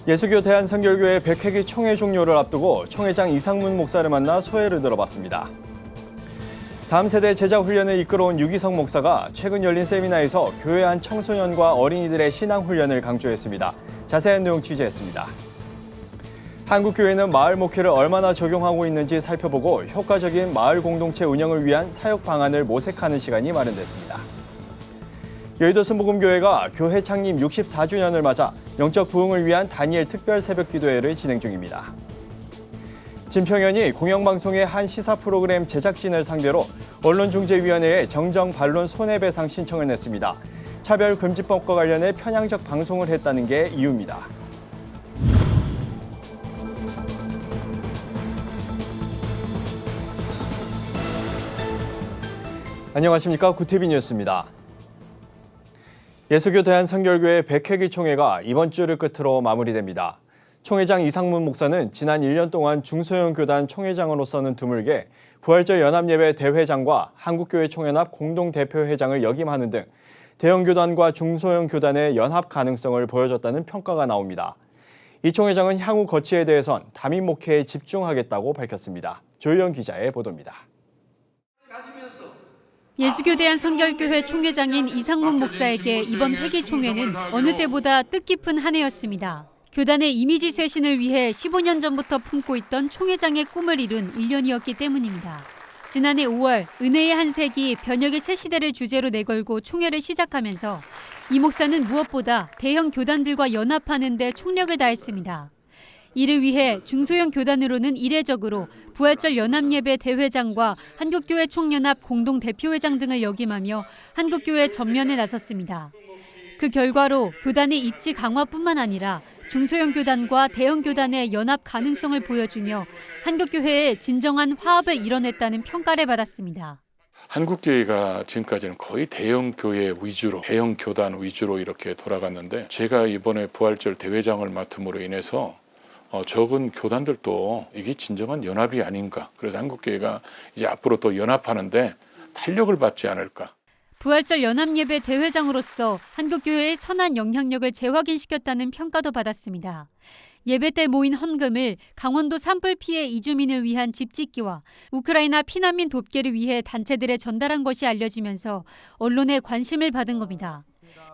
예수교 대한선결교회 100회기 총회 종료를 앞두고 총회장 이상문 목사를 만나 소회를 들어봤습니다. 다음 세대 제자 훈련을 이끌어온 유기성 목사가 최근 열린 세미나에서 교회 안 청소년과 어린이들의 신앙 훈련을 강조했습니다. 자세한 내용 취재했습니다. 한국교회는 마을 목회를 얼마나 적용하고 있는지 살펴보고 효과적인 마을 공동체 운영을 위한 사역 방안을 모색하는 시간이 마련됐습니다. 여의도 순복음교회가 교회 창립 64주년을 맞아 영적 부흥을 위한 다니엘 특별 새벽 기도회를 진행 중입니다. 진평현이 공영방송의 한 시사 프로그램 제작진을 상대로 언론중재위원회에 정정 반론 손해배상 신청을 냈습니다. 차별금지법과 관련해 편향적 방송을 했다는 게 이유입니다. 안녕하십니까. 구티비 뉴스입니다. 예수교 대한선결교회 100회기 총회가 이번 주를 끝으로 마무리됩니다. 총회장 이상문 목사는 지난 1년 동안 중소형 교단 총회장으로서는 드물게 부활절 연합예배 대회장과 한국교회 총연합 공동대표회장을 역임하는 등 대형 교단과 중소형 교단의 연합 가능성을 보여줬다는 평가가 나옵니다. 이 총회장은 향후 거취에 대해선 다민 목회에 집중하겠다고 밝혔습니다. 조희연 기자의 보도입니다. 예수교 대한선결교회 총회장인 이상문 목사에게 이번 회기 총회는 어느 때보다 뜻깊은 한 해였습니다. 교단의 이미지 쇄신을 위해 15년 전부터 품고 있던 총회장의 꿈을 이룬 1년이었기 때문입니다. 지난해 5월 은혜의 한 세기 변혁의 새 시대를 주제로 내걸고 총회를 시작하면서 이 목사는 무엇보다 대형 교단들과 연합하는 데 총력을 다했습니다. 이를 위해 중소형 교단으로는 이례적으로 부활절 연합예배 대회장과 한국교회 총연합 공동대표회장 등을 역임하며 한국교회 전면에 나섰습니다. 그 결과로 교단의 입지 강화뿐만 아니라 중소형 교단과 대형 교단의 연합 가능성을 보여주며 한국교회의 진정한 화합을 이뤄냈다는 평가를 받았습니다. 한국교회가 지금까지는 거의 대형 교회 위주로, 대형 교단 위주로 이렇게 돌아갔는데 제가 이번에 부활절 대회장을 맡음으로 인해서 적은 교단들도 이게 진정한 연합이 아닌가. 그래서 한국교회가 이제 앞으로 또 연합하는데 탄력을 받지 않을까. 부활절 연합예배 대회장으로서 한국교회의 선한 영향력을 재확인시켰다는 평가도 받았습니다. 예배 때 모인 헌금을 강원도 산불 피해 이주민을 위한 집 짓기와 우크라이나 피난민 돕기를 위해 단체들에 전달한 것이 알려지면서 언론의 관심을 받은 겁니다.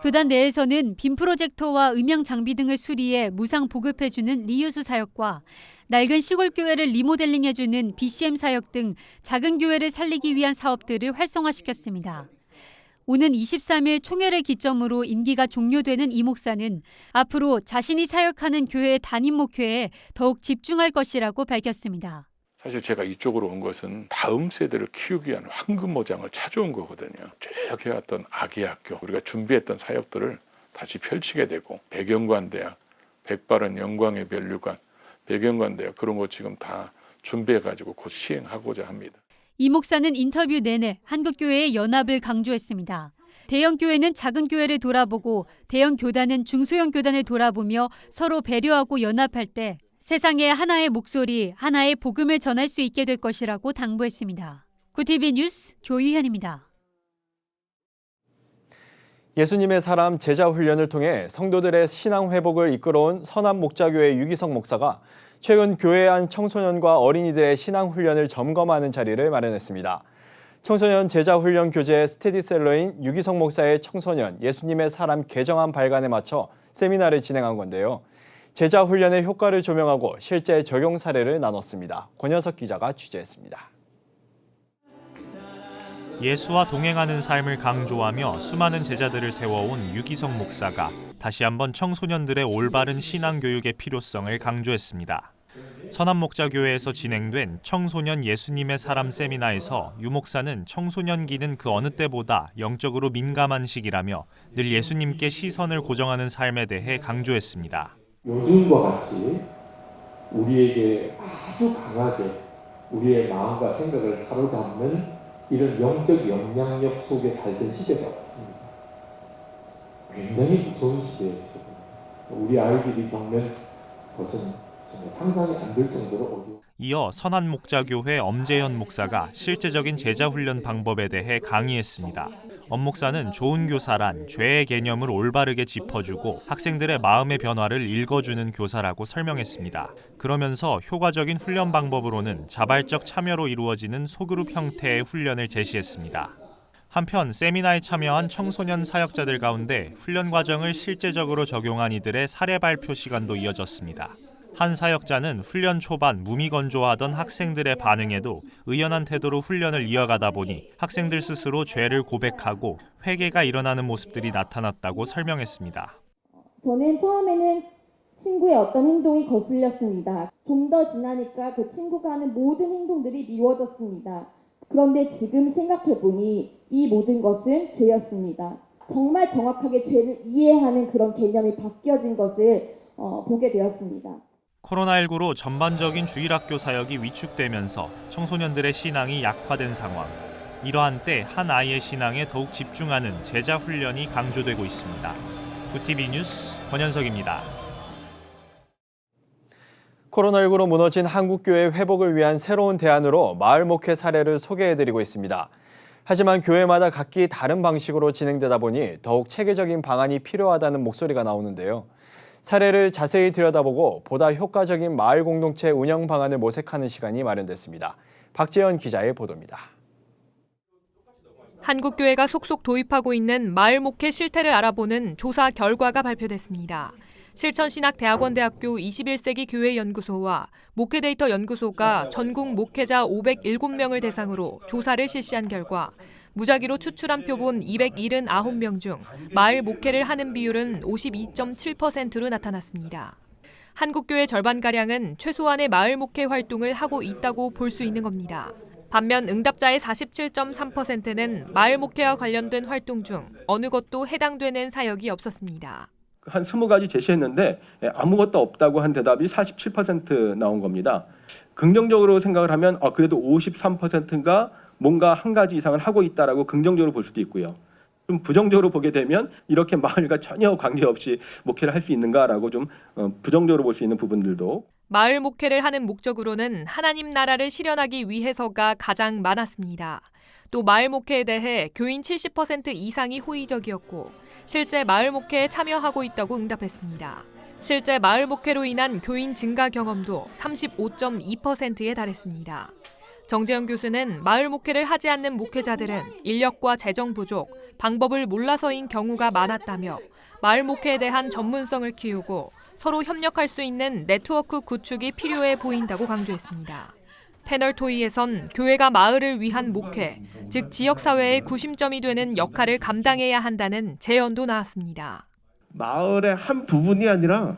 교단 내에서는 빔 프로젝터와 음향 장비 등을 수리해 무상 보급해주는 리유스 사역과 낡은 시골 교회를 리모델링해주는 BCM 사역 등 작은 교회를 살리기 위한 사업들을 활성화시켰습니다. 오는 23일 총회를 기점으로 임기가 종료되는 이 목사는 앞으로 자신이 사역하는 교회의 담임 목회에 더욱 집중할 것이라고 밝혔습니다. 사실 제가 이쪽으로 온 것은 다음 세대를 키우기 위한 황금모장을 찾아온 거거든요. 쭉 해왔던 아기학교, 우리가 준비했던 사역들을 다시 펼치게 되고 백영관대학, 백바른 영광의 멸류관, 백영관대학 그런 거 지금 다 준비해가지고 곧 시행하고자 합니다. 이 목사는 인터뷰 내내 한국교회의 연합을 강조했습니다. 대형 교회는 작은 교회를 돌아보고 대형 교단은 중소형 교단을 돌아보며 서로 배려하고 연합할 때 세상에 하나의 목소리, 하나의 복음을 전할 수 있게 될 것이라고 당부했습니다. 구티비 뉴스 조희현입니다. 예수님의 사람 제자 훈련을 통해 성도들의 신앙 회복을 이끌어온 선한 목자교회 유기성 목사가 최근 교회 안 청소년과 어린이들의 신앙 훈련을 점검하는 자리를 마련했습니다. 청소년 제자 훈련 교재 스테디셀러인 유기성 목사의 청소년 예수님의 사람 개정안 발간에 맞춰 세미나를 진행한 건데요. 제자 훈련의 효과를 조명하고 실제 적용 사례를 나눴습니다. 권현석 기자가 취재했습니다. 예수와 동행하는 삶을 강조하며 수많은 제자들을 세워온 유기성 목사가 다시 한번 청소년들의 올바른 신앙 교육의 필요성을 강조했습니다. 선한목자교회에서 진행된 청소년 예수님의 사람 세미나에서 유 목사는 청소년기는 그 어느 때보다 영적으로 민감한 시기라며 늘 예수님께 시선을 고정하는 삶에 대해 강조했습니다. 요즘과 같이 우리에게 아주 강하게 우리의 마음과 생각을 사로잡는 이런 영적 영향력 속에 살던 시대가 없습니다. 굉장히 무서운 시대였죠. 우리 아이들이 겪는 것은 정말 상상이 안 될 정도로 어려워. 이어 선한목자교회 엄재현 목사가 실제적인 제자 훈련 방법에 대해 강의했습니다. 엄 목사는 좋은 교사란 죄의 개념을 올바르게 짚어주고 학생들의 마음의 변화를 읽어주는 교사라고 설명했습니다. 그러면서 효과적인 훈련 방법으로는 자발적 참여로 이루어지는 소그룹 형태의 훈련을 제시했습니다. 한편 세미나에 참여한 청소년 사역자들 가운데 훈련 과정을 실제적으로 적용한 이들의 사례 발표 시간도 이어졌습니다. 한 사역자는 훈련 초반 무미건조하던 학생들의 반응에도 의연한 태도로 훈련을 이어가다 보니 학생들 스스로 죄를 고백하고 회개가 일어나는 모습들이 나타났다고 설명했습니다. 저는 처음에는 친구의 어떤 행동이 거슬렸습니다. 좀 더 지나니까 그 친구가 하는 모든 행동들이 미워졌습니다. 그런데 지금 생각해보니 이 모든 것은 죄였습니다. 정말 정확하게 죄를 이해하는 그런 개념이 바뀌어진 것을 보게 되었습니다. 코로나19로 전반적인 주일학교 사역이 위축되면서 청소년들의 신앙이 약화된 상황. 이러한 때 한 아이의 신앙에 더욱 집중하는 제자 훈련이 강조되고 있습니다. 구TV 뉴스 권현석입니다. 코로나19로 무너진 한국교회 회복을 위한 새로운 대안으로 마을 목회 사례를 소개해드리고 있습니다. 하지만 교회마다 각기 다른 방식으로 진행되다 보니 더욱 체계적인 방안이 필요하다는 목소리가 나오는데요. 사례를 자세히 들여다보고 보다 효과적인 마을 공동체 운영 방안을 모색하는 시간이 마련됐습니다. 박재현 기자의 보도입니다. 한국교회가 속속 도입하고 있는 마을 목회 실태를 알아보는 조사 결과가 발표됐습니다. 실천신학대학원대학교 21세기 교회연구소와 목회데이터 연구소가 전국 목회자 507명을 대상으로 조사를 실시한 결과 무작위로 추출한 표본 279명 중 마을 목회를 하는 비율은 52.7%로 나타났습니다. 한국교회 절반가량은 최소한의 마을 목회 활동을 하고 있다고 볼 수 있는 겁니다. 반면 응답자의 47.3%는 마을 목회와 관련된 활동 중 어느 것도 해당되는 사역이 없었습니다. 한 20가지 제시했는데 아무것도 없다고 한 대답이 47% 나온 겁니다. 긍정적으로 생각을 하면 그래도 53%가 뭔가 한 가지 이상을 하고 있다라고 긍정적으로 볼 수도 있고요. 좀 부정적으로 보게 되면 이렇게 마을과 전혀 관계없이 목회를 할 수 있는가라고 좀 부정적으로 볼 수 있는 부분들도. 마을 목회를 하는 목적으로는 하나님 나라를 실현하기 위해서가 가장 많았습니다. 또 마을 목회에 대해 교인 70% 이상이 호의적이었고 실제 마을 목회에 참여하고 있다고 응답했습니다. 실제 마을 목회로 인한 교인 증가 경험도 35.2%에 달했습니다. 정재영 교수는 마을 목회를 하지 않는 목회자들은 인력과 재정 부족, 방법을 몰라서인 경우가 많았다며 마을 목회에 대한 전문성을 키우고 서로 협력할 수 있는 네트워크 구축이 필요해 보인다고 강조했습니다. 패널 토의에선 교회가 마을을 위한 목회, 즉 지역사회의 구심점이 되는 역할을 감당해야 한다는 제언도 나왔습니다. 마을의 한 부분이 아니라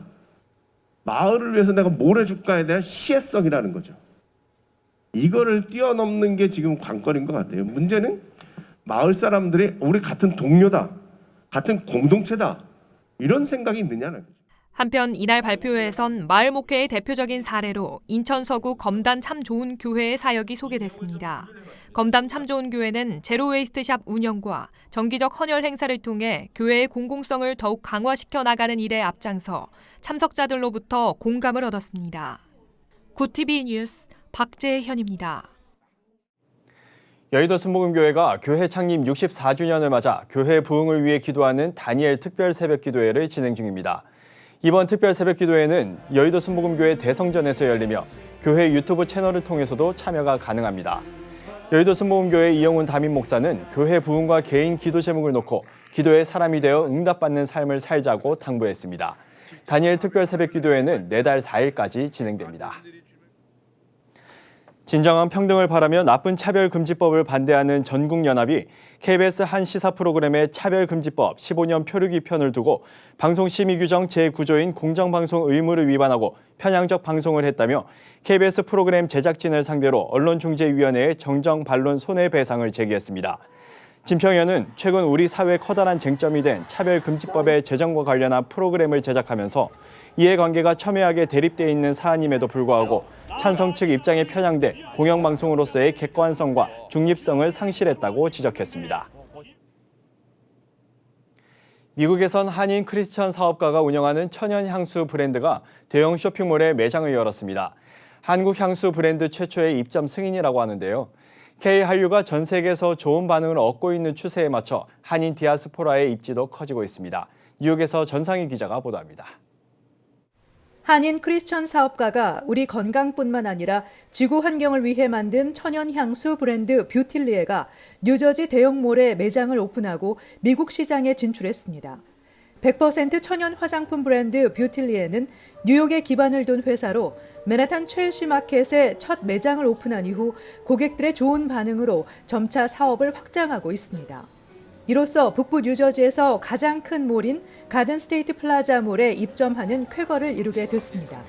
마을을 위해서 내가 뭘 해줄까에 대한 시혜성이라는 거죠. 이거를 뛰어넘는 게 지금 관건인 것 같아요. 문제는 마을 사람들이 우리 같은 동료다, 같은 공동체다 이런 생각이 있느냐는 거죠. 한편 이날 발표회에선 마을 목회의 대표적인 사례로 인천 서구 검단 참 좋은 교회의 사역이 소개됐습니다. 검단 참 좋은 교회는 제로웨이스트샵 운영과 정기적 헌혈 행사를 통해 교회의 공공성을 더욱 강화시켜 나가는 일에 앞장서 참석자들로부터 공감을 얻었습니다. 구TV 뉴스 박재현입니다. 여의도 순복음교회가 교회 창립 64주년을 맞아 교회 부흥을 위해 기도하는 다니엘 특별 새벽 기도회를 진행 중입니다. 이번 특별 새벽 기도회는 여의도 순복음교회 대성전에서 열리며 교회 유튜브 채널을 통해서도 참여가 가능합니다. 여의도 순복음교회 이영훈 담임 목사는 교회 부흥과 개인 기도 제목을 놓고 기도의 사람이 되어 응답받는 삶을 살자고 당부했습니다. 다니엘 특별 새벽 기도회는 내달 4일까지 진행됩니다. 진정한 평등을 바라며 나쁜 차별금지법을 반대하는 전국연합이 KBS 한 시사 프로그램의 차별금지법 15년 표류기 편을 두고 방송심의규정 제9조인 공정방송 의무를 위반하고 편향적 방송을 했다며 KBS 프로그램 제작진을 상대로 언론중재위원회에 정정반론 손해배상을 제기했습니다. 진평위원은 최근 우리 사회의 커다란 쟁점이 된 차별금지법의 제정과 관련한 프로그램을 제작하면서 이해관계가 첨예하게 대립되어 있는 사안임에도 불구하고 찬성 측 입장에 편향돼 공영방송으로서의 객관성과 중립성을 상실했다고 지적했습니다. 미국에선 한인 크리스천 사업가가 운영하는 천연 향수 브랜드가 대형 쇼핑몰에 매장을 열었습니다. 한국 향수 브랜드 최초의 입점 승인이라고 하는데요. K-한류가 전 세계에서 좋은 반응을 얻고 있는 추세에 맞춰 한인 디아스포라의 입지도 커지고 있습니다. 뉴욕에서 전상희 기자가 보도합니다. 한인 크리스천 사업가가 우리 건강뿐만 아니라 지구 환경을 위해 만든 천연 향수 브랜드 뷰틸리에가 뉴저지 대형몰에 매장을 오픈하고 미국 시장에 진출했습니다. 100% 천연 화장품 브랜드 뷰틸리에는 뉴욕에 기반을 둔 회사로 맨하탄 첼시 마켓에 첫 매장을 오픈한 이후 고객들의 좋은 반응으로 점차 사업을 확장하고 있습니다. 이로써 북부 뉴저지에서 가장 큰 몰인 가든 스테이트 플라자 몰에 입점하는 쾌거를 이루게 됐습니다.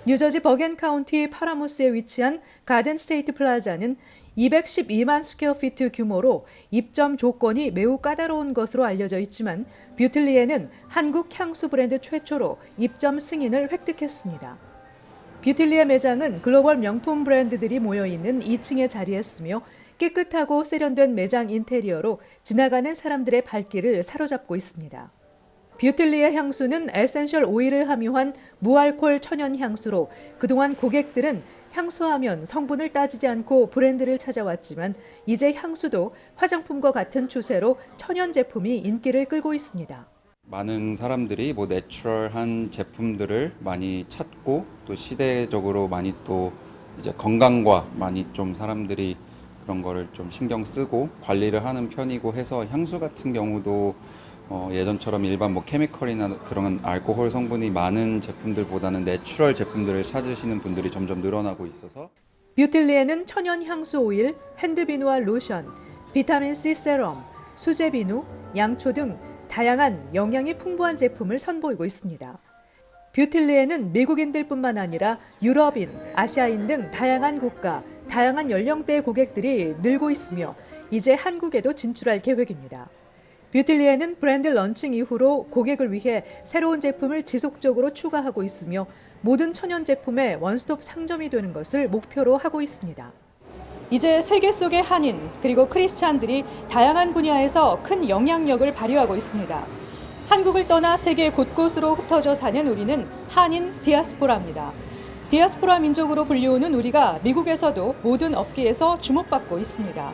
뉴저지 버겐 카운티 파라모스에 위치한 가든 스테이트 플라자는 212만 스퀘어피트 규모로 입점 조건이 매우 까다로운 것으로 알려져 있지만 뷰틸리에는 한국 향수 브랜드 최초로 입점 승인을 획득했습니다. 뷰틸리에 매장은 글로벌 명품 브랜드들이 모여있는 2층에 자리했으며 깨끗하고 세련된 매장 인테리어로 지나가는 사람들의 발길을 사로잡고 있습니다. 뷰틸리의 향수는 에센셜 오일을 함유한 무알콜 천연 향수로 그동안 고객들은 향수하면 성분을 따지지 않고 브랜드를 찾아왔지만 이제 향수도 화장품과 같은 추세로 천연 제품이 인기를 끌고 있습니다. 많은 사람들이 내추럴한 제품들을 많이 찾고 또 시대적으로 많이 또 이제 건강과 많이 좀 사람들이 그런 거를 좀 신경 쓰고 관리를 하는 편이고 해서 향수 같은 경우도 예전처럼 일반 케미컬이나 그런 알코올 성분이 많은 제품들보다는 내추럴 제품들을 찾으시는 분들이 점점 늘어나고 있어서 뷰틸리에는 천연 향수 오일, 핸드비누와 로션, 비타민C 세럼, 수제 비누, 양초 등 다양한 영양이 풍부한 제품을 선보이고 있습니다. 뷰틸리에는 미국인들뿐만 아니라 유럽인, 아시아인 등 다양한 국가, 다양한 연령대의 고객들이 늘고 있으며 이제 한국에도 진출할 계획입니다. 뷰틸리에는 브랜드 런칭 이후로 고객을 위해 새로운 제품을 지속적으로 추가하고 있으며 모든 천연 제품의 원스톱 상점이 되는 것을 목표로 하고 있습니다. 이제 세계 속의 한인 그리고 크리스찬들이 다양한 분야에서 큰 영향력을 발휘하고 있습니다. 한국을 떠나 세계 곳곳으로 흩어져 사는 우리는 한인 디아스포라입니다. 디아스포라 민족으로 불리우는 우리가 미국에서도 모든 업계에서 주목받고 있습니다.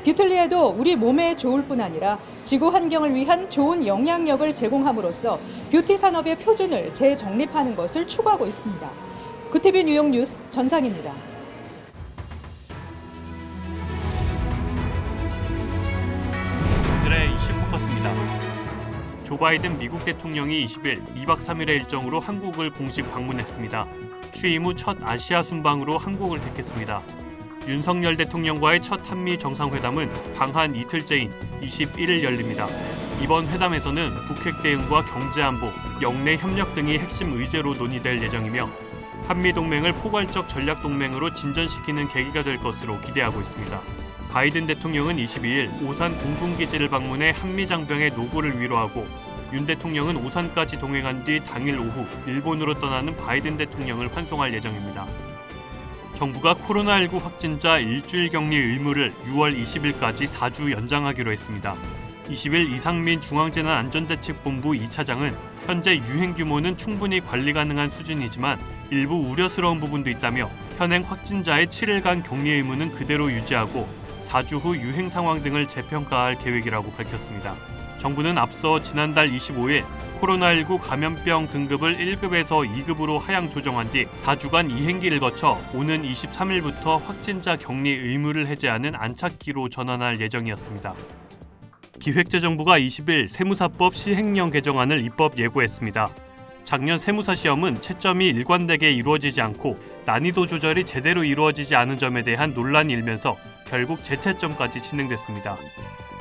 뷰틸리에도 우리 몸에 좋을 뿐 아니라 지구 환경을 위한 좋은 영향력을 제공함으로써 뷰티 산업의 표준을 재정립하는 것을 추구하고 있습니다. 구티비 뉴욕 뉴스 전상입니다. 오늘의 이슈 포커스입니다. 조 바이든 미국 대통령이 20일 2박 3일의 일정으로 한국을 공식 방문했습니다. 취임 후 첫 아시아 순방으로 한국을 택했습니다. 윤석열 대통령과의 첫 한미 정상회담은 방한 이틀째인 21일 열립니다. 이번 회담에서는 북핵 대응과 경제안보, 영내 협력 등이 핵심 의제로 논의될 예정이며 한미 동맹을 포괄적 전략 동맹으로 진전시키는 계기가 될 것으로 기대하고 있습니다. 바이든 대통령은 22일 오산 공군기지를 방문해 한미 장병의 노고를 위로하고 윤 대통령은 오산까지 동행한 뒤 당일 오후 일본으로 떠나는 바이든 대통령을 환송할 예정입니다. 정부가 코로나19 확진자 일주일 격리 의무를 6월 20일까지 4주 연장하기로 했습니다. 20일 이상민 중앙재난안전대책본부 2차장은 현재 유행 규모는 충분히 관리 가능한 수준이지만 일부 우려스러운 부분도 있다며 현행 확진자의 7일간 격리 의무는 그대로 유지하고 4주 후 유행 상황 등을 재평가할 계획이라고 밝혔습니다. 정부는 앞서 지난달 25일 코로나19 감염병 등급을 1급에서 2급으로 하향 조정한 뒤 4주간 이행기를 거쳐 오는 23일부터 확진자 격리 의무를 해제하는 안착기로 전환할 예정이었습니다. 기획재정부가 20일 세무사법 시행령 개정안을 입법 예고했습니다. 작년 세무사 시험은 채점이 일관되게 이루어지지 않고 난이도 조절이 제대로 이루어지지 않은 점에 대한 논란이 일면서 결국 재채점까지 진행됐습니다.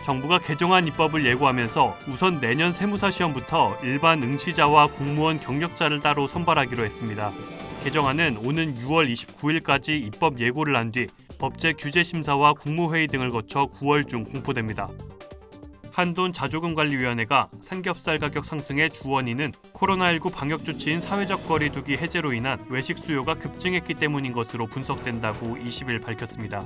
정부가 개정안 입법을 예고하면서 우선 내년 세무사 시험부터 일반 응시자와 공무원 경력자를 따로 선발하기로 했습니다. 개정안은 오는 6월 29일까지 입법 예고를 한 뒤 법제 규제 심사와 국무회의 등을 거쳐 9월 중 공포됩니다. 한돈자조금관리위원회가 삼겹살 가격 상승의 주 원인은 코로나19 방역 조치인 사회적 거리 두기 해제로 인한 외식 수요가 급증했기 때문인 것으로 분석된다고 20일 밝혔습니다.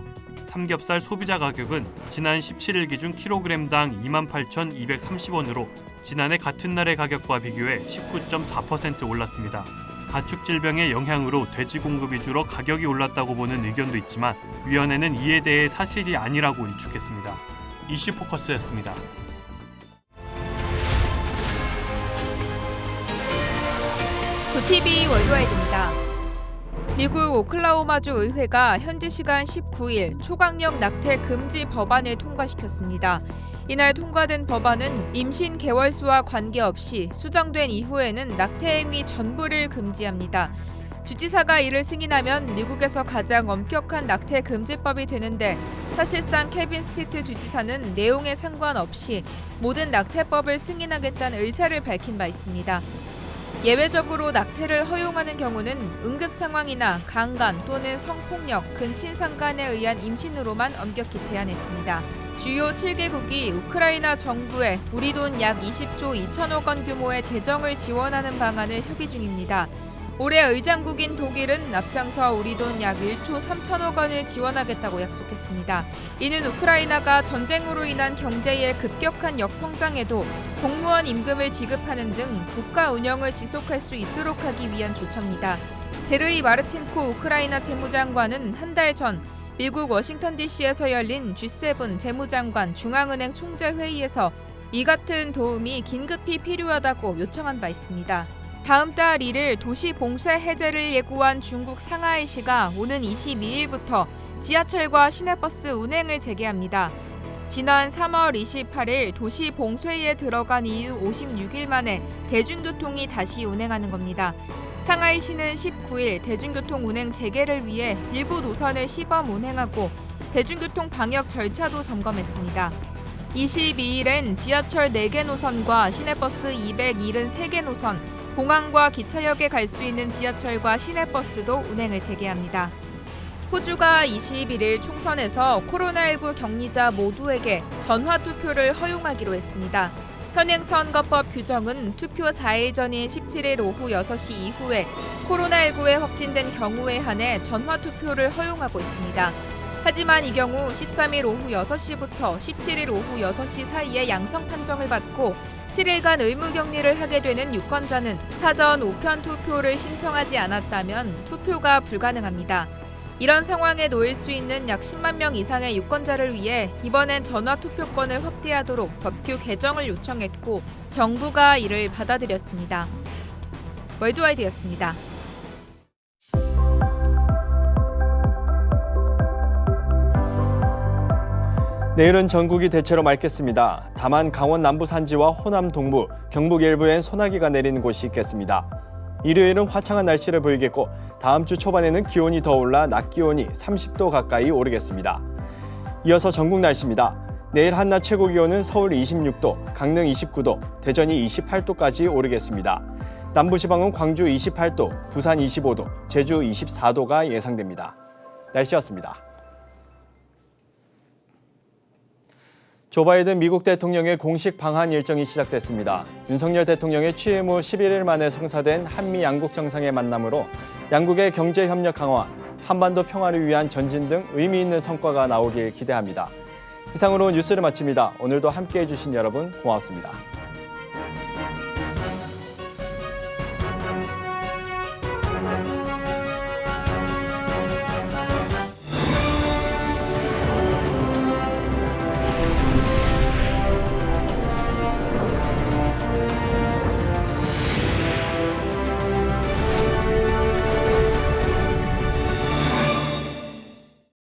삼겹살 소비자 가격은 지난 17일 기준 킬로그램당 28,230원으로 지난해 같은 날의 가격과 비교해 19.4% 올랐습니다. 가축 질병의 영향으로 돼지 공급이 줄어 가격이 올랐다고 보는 의견도 있지만 위원회는 이에 대해 사실이 아니라고 일축했습니다. 이슈 포커스였습니다. 도TV 월드와이드입니다. 미국 오클라호마주 의회가 현지 시간 19일 초강력 낙태 금지 법안을 통과시켰습니다. 이날 통과된 법안은 임신 개월수와 관계없이 수정된 이후에는 낙태 행위 전부를 금지합니다. 주지사가 이를 승인하면 미국에서 가장 엄격한 낙태 금지법이 되는데 사실상 케빈 스티트 주지사는 내용에 상관없이 모든 낙태법을 승인하겠다는 의사를 밝힌 바 있습니다. 예외적으로 낙태를 허용하는 경우는 응급 상황이나 강간 또는 성폭력, 근친상간에 의한 임신으로만 엄격히 제한했습니다. 주요 7개국이 우크라이나 정부에 우리 돈 약 20조 2천억 원 규모의 재정을 지원하는 방안을 협의 중입니다. 올해 의장국인 독일은 앞장서 우리 돈 약 1조 3천억 원을 지원하겠다고 약속했습니다. 이는 우크라이나가 전쟁으로 인한 경제의 급격한 역성장에도 공무원 임금을 지급하는 등 국가 운영을 지속할 수 있도록 하기 위한 조처입니다. 제르이 마르친코 우크라이나 재무장관은 한 달 전 미국 워싱턴 DC에서 열린 G7 재무장관 중앙은행 총재 회의에서 이 같은 도움이 긴급히 필요하다고 요청한 바 있습니다. 다음 달 1일 도시 봉쇄 해제를 예고한 중국 상하이시가 오는 22일부터 지하철과 시내버스 운행을 재개합니다. 지난 3월 28일 도시 봉쇄에 들어간 이후 56일 만에 대중교통이 다시 운행하는 겁니다. 상하이시는 19일 대중교통 운행 재개를 위해 일부 노선을 시범 운행하고 대중교통 방역 절차도 점검했습니다. 22일엔 지하철 4개 노선과 시내버스 273개 노선, 공항과 기차역에 갈 수 있는 지하철과 시내버스도 운행을 재개합니다. 호주가 21일 총선에서 코로나19 격리자 모두에게 전화투표를 허용하기로 했습니다. 현행 선거법 규정은 투표 4일 전인 17일 오후 6시 이후에 코로나19에 확진된 경우에 한해 전화투표를 허용하고 있습니다. 하지만 이 경우 13일 오후 6시부터 17일 오후 6시 사이에 양성 판정을 받고 7일간 의무격리를 하게 되는 유권자는 사전 우편 투표를 신청하지 않았다면 투표가 불가능합니다. 이런 상황에 놓일 수 있는 약 10만 명 이상의 유권자를 위해 이번엔 전화투표권을 확대하도록 법규 개정을 요청했고 정부가 이를 받아들였습니다. 월드와이드였습니다. 내일은 전국이 대체로 맑겠습니다. 다만 강원 남부 산지와 호남 동부, 경북 일부엔 소나기가 내리는 곳이 있겠습니다. 일요일은 화창한 날씨를 보이겠고 다음 주 초반에는 기온이 더 올라 낮 기온이 30도 가까이 오르겠습니다. 이어서 전국 날씨입니다. 내일 한낮 최고 기온은 서울 26도, 강릉 29도, 대전이 28도까지 오르겠습니다. 남부지방은 광주 28도, 부산 25도, 제주 24도가 예상됩니다. 날씨였습니다. 조 바이든 미국 대통령의 공식 방한 일정이 시작됐습니다. 윤석열 대통령의 취임 후 11일 만에 성사된 한미 양국 정상의 만남으로 양국의 경제 협력 강화, 한반도 평화를 위한 전진 등 의미 있는 성과가 나오길 기대합니다. 이상으로 뉴스를 마칩니다. 오늘도 함께해 주신 여러분 고맙습니다.